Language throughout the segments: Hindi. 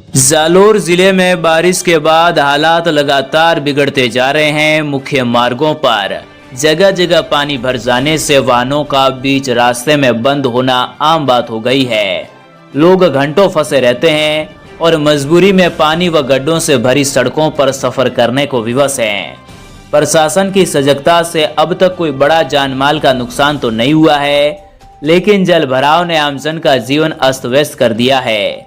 जालोर जिले में बारिश के बाद हालात लगातार बिगड़ते जा रहे हैं। मुख्य मार्गों पर जगह जगह पानी भर जाने से वाहनों का बीच रास्ते में बंद होना आम बात हो गई है। लोग घंटों फंसे रहते हैं और मजबूरी में पानी व गड्ढों से भरी सड़कों पर सफर करने को विवश हैं। प्रशासन की सजगता से अब तक कोई बड़ा जान माल का नुकसान तो नहीं हुआ है, लेकिन जल भराव ने आमजन का जीवन अस्त व्यस्त कर दिया है।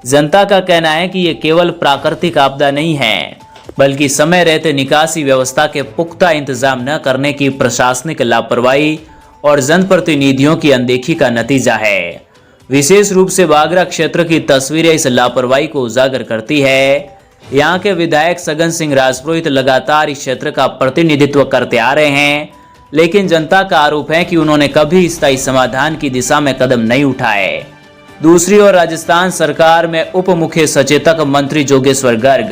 जनता का कहना है कि ये केवल प्राकृतिक आपदा नहीं है, बल्कि समय रहते निकासी व्यवस्था के पुख्ता इंतजाम न करने की प्रशासनिक लापरवाही और जनप्रतिनिधियों की अनदेखी का नतीजा है। विशेष रूप से बागरा क्षेत्र की तस्वीरें इस लापरवाही को उजागर करती है। यहाँ के विधायक सगन सिंह राजपुरोहित लगातार इस क्षेत्र का प्रतिनिधित्व करते आ रहे हैं, लेकिन जनता का आरोप है कि उन्होंने कभी स्थायी समाधान की दिशा में कदम नहीं उठाए। दूसरी ओर राजस्थान सरकार में उप मुख्य सचेतक मंत्री जोगेश्वर गर्ग,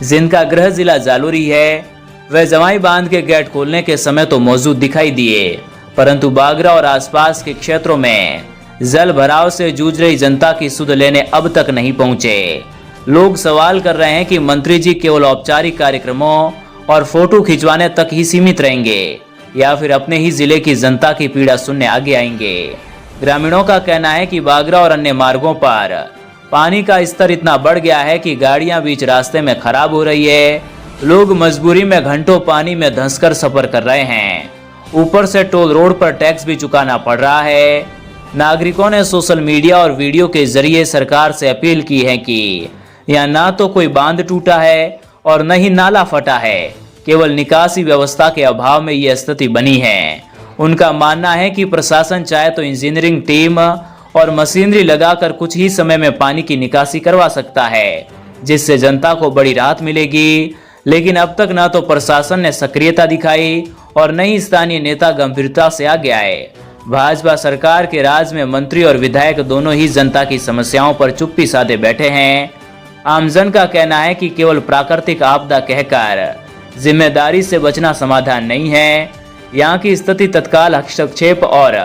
जिनका गृह जिला जालोरी है, वह जवाई बांध के गेट खोलने के समय तो मौजूद दिखाई दिए, परंतु बागरा और आसपास के क्षेत्रों में जल भराव से जूझ रही जनता की सुध लेने अब तक नहीं पहुंचे। लोग सवाल कर रहे हैं कि मंत्री जी केवल औपचारिक कार्यक्रमों और फोटो खिंचवाने तक ही सीमित रहेंगे या फिर अपने ही जिले की जनता की पीड़ा सुनने आगे आएंगे। ग्रामीणों का कहना है कि बागरा और अन्य मार्गों पर पानी का स्तर इतना बढ़ गया है कि गाड़ियां बीच रास्ते में खराब हो रही है। लोग मजबूरी में घंटों पानी में धंसकर सफर कर रहे हैं। ऊपर से टोल रोड पर टैक्स भी चुकाना पड़ रहा है। नागरिकों ने सोशल मीडिया और वीडियो के जरिए सरकार से अपील की है कि यहाँ ना तो कोई बांध टूटा है और न ही नाला फटा है, केवल निकासी व्यवस्था के अभाव में यह स्थिति बनी है। उनका मानना है कि प्रशासन चाहे तो इंजीनियरिंग टीम और मशीनरी लगाकर कुछ ही समय में पानी की निकासी करवा सकता है, जिससे जनता को बड़ी राहत मिलेगी, लेकिन अब तक न तो प्रशासन ने सक्रियता दिखाई और न ही स्थानीय नेता गंभीरता से आगे आए। भाजपा सरकार के राज में मंत्री और विधायक दोनों ही जनता की समस्याओं पर चुप्पी साधे बैठे हैं। आमजन का कहना है कि केवल प्राकृतिक आपदा कहकर जिम्मेदारी से बचना समाधान नहीं है। यहाँ की स्थिति तत्काल हस्तक्षेप और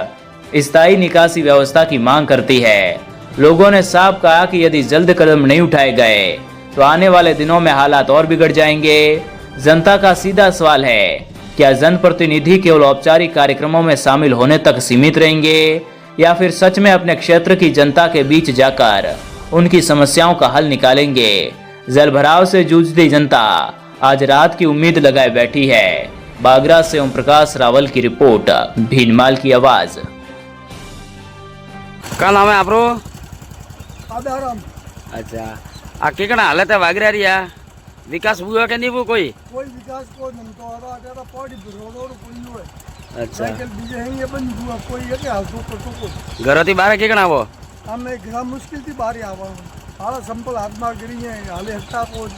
स्थायी निकासी व्यवस्था की मांग करती है। लोगों ने साफ कहा कि यदि जल्द कदम नहीं उठाए गए तो आने वाले दिनों में हालात और बिगड़ जाएंगे। जनता का सीधा सवाल है, क्या जनप्रतिनिधि केवल औपचारिक कार्यक्रमों में शामिल होने तक सीमित रहेंगे या फिर सच में अपने क्षेत्र की जनता के बीच जाकर उनकी समस्याओं का हल निकालेंगे। जल भराव से जूझती जनता आज रात की उम्मीद लगाए बैठी है। बागरा से ओम प्रकाश रावल की रिपोर्ट, भीनमाल की आवाज। क्या नाम है आपरो? आधाराम। अच्छा, आ केकड़ा हालत है बागरा रिया? विकास हुआ के नहीं वो कोई विकास को नहीं तो आ रहा पॉडी रोड कोई है। अच्छा, साइकिल बीजे हैं ये बंद हुआ कोई है के हाल तो कोई घर थी बाहर केकड़ा वो हमें ग्राम मुश्किल थी बाहर आवा हाल संपल हाथ मार गिरी है हाले हट्टा को।